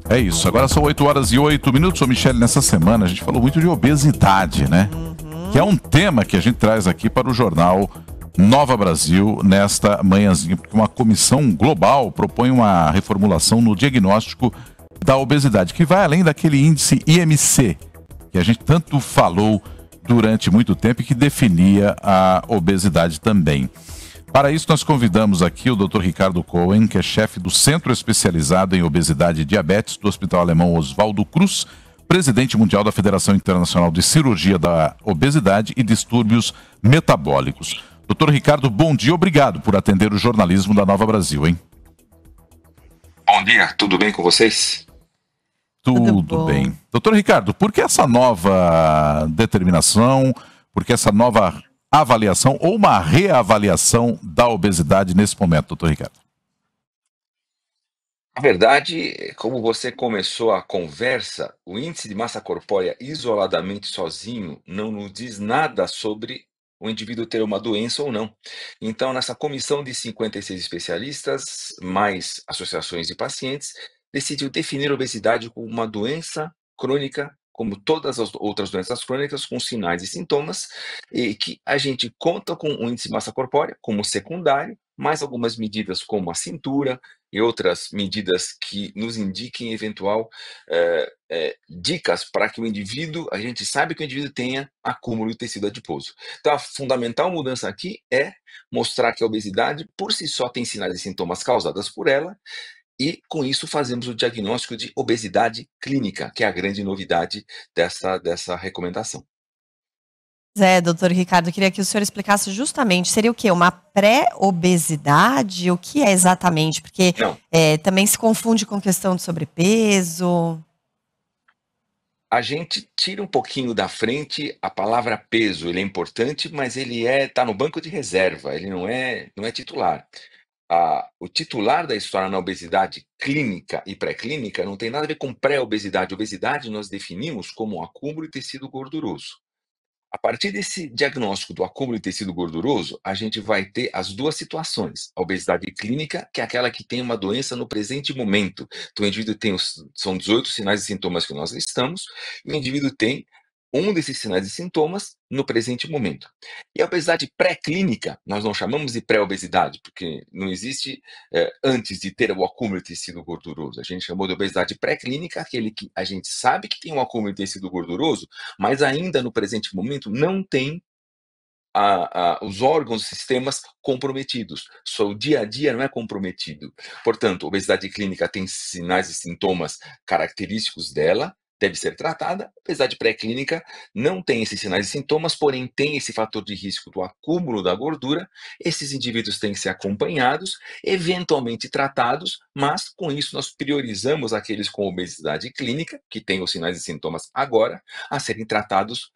É isso, agora são 8h08. Sou Michele, nessa semana a gente falou muito de obesidade, né? Que é um tema que a gente traz aqui para o jornal Nova Brasil nesta manhãzinha, porque uma comissão global propõe uma reformulação no diagnóstico da obesidade, que vai além daquele índice IMC, que a gente tanto falou durante muito tempo e que definia a obesidade também. Para isso, nós convidamos aqui o Dr. Ricardo Cohen, que é chefe do Centro Especializado em Obesidade e Diabetes do Hospital Alemão Oswaldo Cruz, presidente mundial da Federação Internacional de Cirurgia da Obesidade e Distúrbios Metabólicos. Dr. Ricardo, bom dia, obrigado por atender o jornalismo da Nova Brasil, hein? Bom dia, tudo bem com vocês? Tudo bem. Dr. Ricardo, por que essa nova determinação, por que essa nova avaliação ou uma reavaliação da obesidade nesse momento, doutor Ricardo? Na verdade, como você começou a conversa, o índice de massa corpórea isoladamente sozinho não nos diz nada sobre o indivíduo ter uma doença ou não. Então, nessa comissão de 56 especialistas, mais associações de pacientes, decidiu definir a obesidade como uma doença crônica, como todas as outras doenças crônicas, com sinais e sintomas, e que a gente conta com o índice de massa corpórea como secundário, mais algumas medidas como a cintura e outras medidas que nos indiquem eventual dicas para que o indivíduo, a gente sabe que o indivíduo tenha acúmulo de tecido adiposo. Então, a fundamental mudança aqui é mostrar que a obesidade, por si só, tem sinais e sintomas causados por ela, e, com isso, fazemos o diagnóstico de obesidade clínica, que é a grande novidade dessa recomendação. Doutor Ricardo, eu queria que o senhor explicasse justamente, seria o quê? Uma pré-obesidade? O que é exatamente? Porque também se confunde com questão de sobrepeso. A gente tira um pouquinho da frente a palavra peso, ele é importante, mas ele está no banco de reserva, ele não é titular. O titular da história na obesidade clínica e pré-clínica não tem nada a ver com pré-obesidade. Obesidade nós definimos como um acúmulo de tecido gorduroso. A partir desse diagnóstico do acúmulo de tecido gorduroso, a gente vai ter as duas situações. A obesidade clínica, que é aquela que tem uma doença no presente momento. Então, o indivíduo são 18 sinais e sintomas que nós listamos, e o indivíduo tem um desses sinais e sintomas no presente momento. E a obesidade pré-clínica, nós não chamamos de pré-obesidade, porque não existe antes de ter o acúmulo de tecido gorduroso. A gente chamou de obesidade pré-clínica, aquele que a gente sabe que tem um acúmulo de tecido gorduroso, mas ainda no presente momento não tem os órgãos, os sistemas comprometidos. Só o dia a dia não é comprometido. Portanto, a obesidade clínica tem sinais e sintomas característicos dela, deve ser tratada. A obesidade pré-clínica não tem esses sinais e sintomas, porém tem esse fator de risco do acúmulo da gordura. Esses indivíduos têm que ser acompanhados, eventualmente tratados, mas com isso nós priorizamos aqueles com obesidade clínica, que têm os sinais e sintomas agora, a serem tratados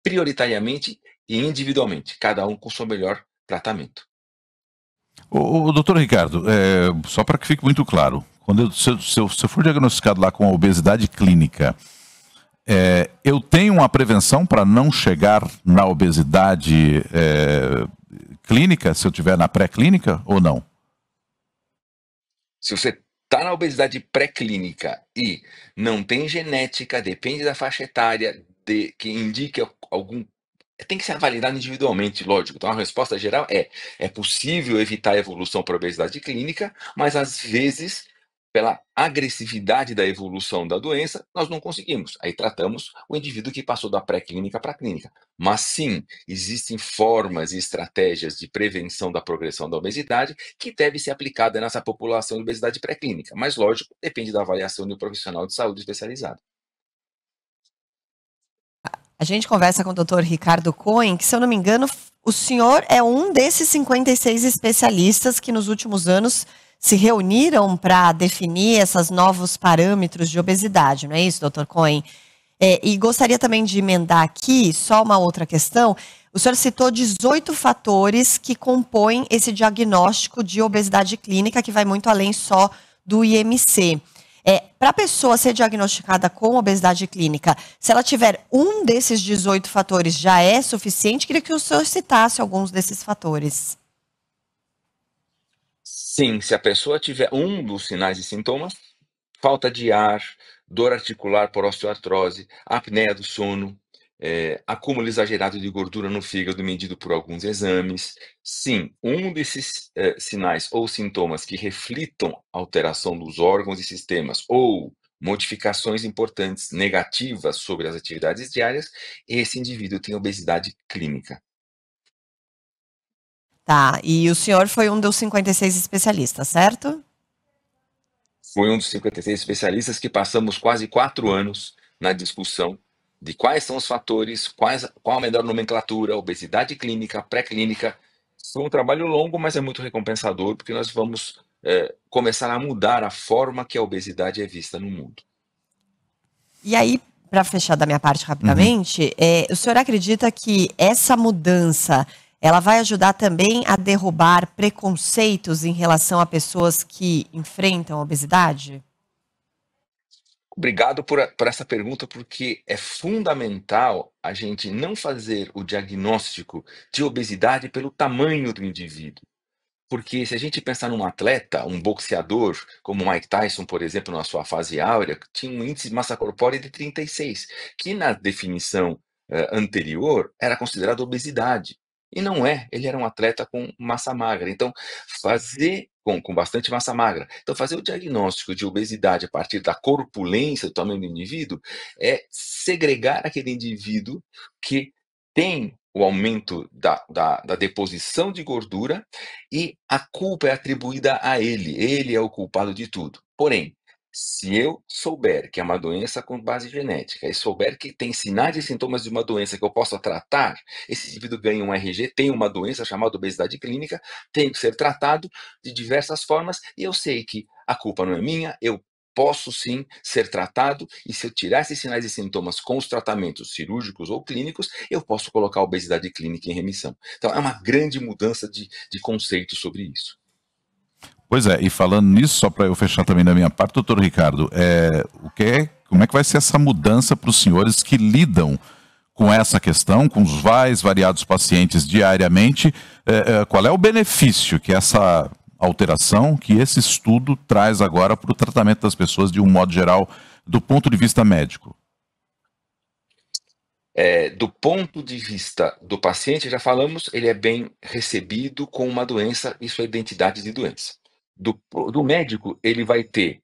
prioritariamente e individualmente, cada um com o seu melhor tratamento. O doutor Ricardo, só para que fique muito claro, se eu for diagnosticado lá com a obesidade clínica, eu tenho uma prevenção para não chegar na obesidade clínica, se eu estiver na pré-clínica ou não? Se você está na obesidade pré-clínica e não tem genética, depende da faixa etária, que indique algum... Tem que ser avaliado individualmente, lógico. Então, a resposta geral é possível evitar a evolução para a obesidade clínica, mas às vezes, pela agressividade da evolução da doença, nós não conseguimos. Aí tratamos o indivíduo que passou da pré-clínica para a clínica. Mas sim, existem formas e estratégias de prevenção da progressão da obesidade que deve ser aplicada nessa população de obesidade pré-clínica. Mas, lógico, depende da avaliação de um profissional de saúde especializado. A gente conversa com o Dr. Ricardo Cohen, que, se eu não me engano, o senhor é um desses 56 especialistas que nos últimos anos se reuniram para definir esses novos parâmetros de obesidade, não é isso, Dr. Cohen? E gostaria também de emendar aqui só uma outra questão. O senhor citou 18 fatores que compõem esse diagnóstico de obesidade clínica, que vai muito além só do IMC. Para a pessoa ser diagnosticada com obesidade clínica, se ela tiver um desses 18 fatores, já é suficiente? Queria que o senhor citasse alguns desses fatores. Sim, se a pessoa tiver um dos sinais e sintomas, falta de ar, dor articular por osteoartrose, apneia do sono, acúmulo exagerado de gordura no fígado medido por alguns exames. Sim, um desses sinais ou sintomas que reflitam alteração dos órgãos e sistemas ou modificações importantes negativas sobre as atividades diárias, esse indivíduo tem obesidade clínica. Tá, e o senhor foi um dos 56 especialistas, certo? Foi um dos 56 especialistas que passamos quase 4 anos na discussão de quais são os fatores, qual a melhor nomenclatura, obesidade clínica, pré-clínica. Foi um trabalho longo, mas é muito recompensador, porque nós vamos começar a mudar a forma que a obesidade é vista no mundo. E aí, para fechar da minha parte rapidamente, o senhor acredita que essa mudança ela vai ajudar também a derrubar preconceitos em relação a pessoas que enfrentam a obesidade? Obrigado por essa pergunta, porque é fundamental a gente não fazer o diagnóstico de obesidade pelo tamanho do indivíduo. Porque se a gente pensar num atleta, um boxeador, como o Mike Tyson, por exemplo, na sua fase áurea, tinha um índice de massa corpórea de 36, que na definição anterior era considerado obesidade. E não é, ele era um atleta com massa magra. Então, com bastante massa magra. Então, fazer o diagnóstico de obesidade a partir da corpulência, do tamanho do indivíduo, é segregar aquele indivíduo que tem o aumento da deposição de gordura e a culpa é atribuída a ele. Ele é o culpado de tudo. Porém, se eu souber que é uma doença com base genética e souber que tem sinais e sintomas de uma doença que eu possa tratar, esse indivíduo ganha um RG, tem uma doença chamada obesidade clínica, tem que ser tratado de diversas formas e eu sei que a culpa não é minha, eu posso sim ser tratado e se eu tirar esses sinais e sintomas com os tratamentos cirúrgicos ou clínicos, eu posso colocar a obesidade clínica em remissão. Então, é uma grande mudança de conceito sobre isso. Pois é, e falando nisso, só para eu fechar também da minha parte, doutor Ricardo, como é que vai ser essa mudança para os senhores que lidam com essa questão, com os variados pacientes diariamente? Qual é o benefício que essa alteração, que esse estudo traz agora para o tratamento das pessoas de um modo geral, do ponto de vista médico? Do ponto de vista do paciente, já falamos, ele é bem recebido com uma doença e sua identidade de doença. Do médico, ele vai ter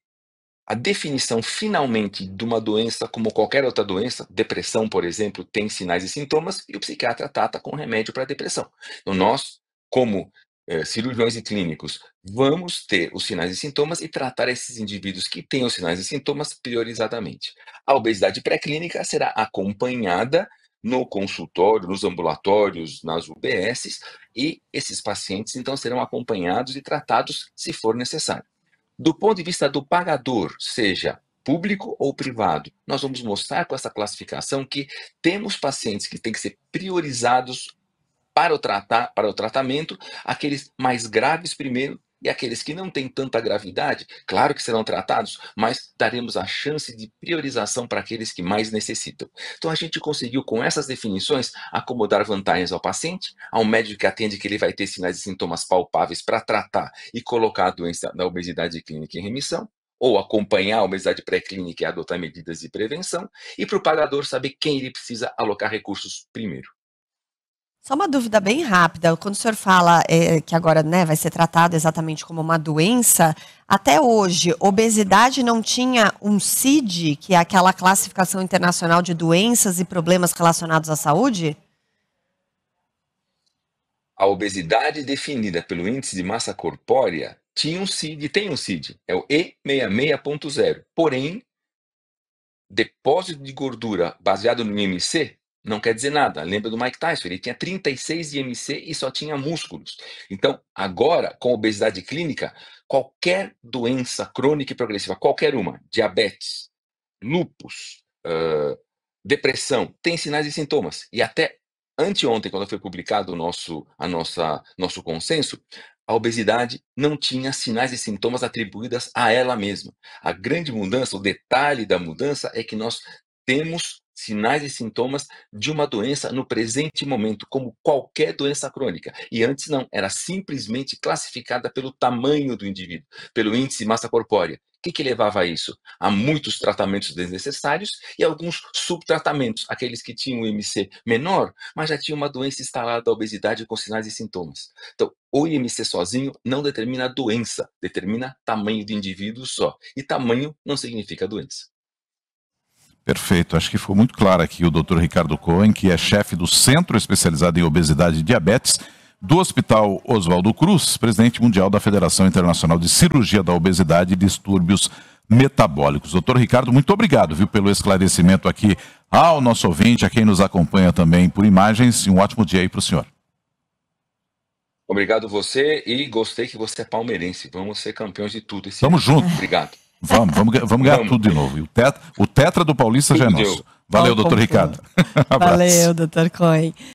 a definição finalmente de uma doença como qualquer outra doença, depressão, por exemplo, tem sinais e sintomas e o psiquiatra trata com remédio para depressão. Então nós, como cirurgiões e clínicos, vamos ter os sinais e sintomas e tratar esses indivíduos que têm os sinais e sintomas priorizadamente. A obesidade pré-clínica será acompanhada no consultório, nos ambulatórios, nas UBSs, e esses pacientes então serão acompanhados e tratados se for necessário. Do ponto de vista do pagador, seja público ou privado, nós vamos mostrar com essa classificação que temos pacientes que têm que ser priorizados para o tratamento, aqueles mais graves primeiro e aqueles que não têm tanta gravidade, claro que serão tratados, mas daremos a chance de priorização para aqueles que mais necessitam. Então a gente conseguiu com essas definições acomodar vantagens ao paciente, ao médico que atende que ele vai ter sinais e sintomas palpáveis para tratar e colocar a doença da obesidade clínica em remissão, ou acompanhar a obesidade pré-clínica e adotar medidas de prevenção, e para o pagador saber quem ele precisa alocar recursos primeiro. Só uma dúvida bem rápida. Quando o senhor fala que agora vai ser tratado exatamente como uma doença, até hoje, obesidade não tinha um CID, que é aquela classificação internacional de doenças e problemas relacionados à saúde? A obesidade definida pelo índice de massa corpórea tinha um CID, tem um CID, é o E66.0. Porém, depósito de gordura baseado no IMC não quer dizer nada. Lembra do Mike Tyson, ele tinha 36 de IMC e só tinha músculos. Então, agora, com obesidade clínica, qualquer doença crônica e progressiva, qualquer uma, diabetes, lúpus, depressão, tem sinais e sintomas. E até anteontem, quando foi publicado o nosso consenso, a obesidade não tinha sinais e sintomas atribuídos a ela mesma. A grande mudança, o detalhe da mudança é que nós temos sinais e sintomas de uma doença no presente momento, como qualquer doença crônica. E antes não, era simplesmente classificada pelo tamanho do indivíduo, pelo índice de massa corpórea, que levava a isso? A muitos tratamentos desnecessários e alguns subtratamentos, aqueles que tinham um IMC menor, mas já tinham uma doença instalada da obesidade com sinais e sintomas. Então, o IMC sozinho não determina a doença, determina tamanho de indivíduo só. E tamanho não significa doença. Perfeito, acho que foi muito claro aqui o Dr. Ricardo Cohen, que é chefe do Centro Especializado em Obesidade e Diabetes do Hospital Oswaldo Cruz, presidente mundial da Federação Internacional de Cirurgia da Obesidade e Distúrbios Metabólicos. Doutor Ricardo, muito obrigado, viu, pelo esclarecimento aqui ao nosso ouvinte, a quem nos acompanha também por imagens, e um ótimo dia aí para o senhor. Obrigado você, e gostei que você é palmeirense. Vamos ser campeões de tudo esse Tamo ano. junto. Obrigado. Vamos ganhar tudo de novo. E o tetra do Paulista já é nosso. Valeu, doutor Ricardo. Valeu, doutor Cohen.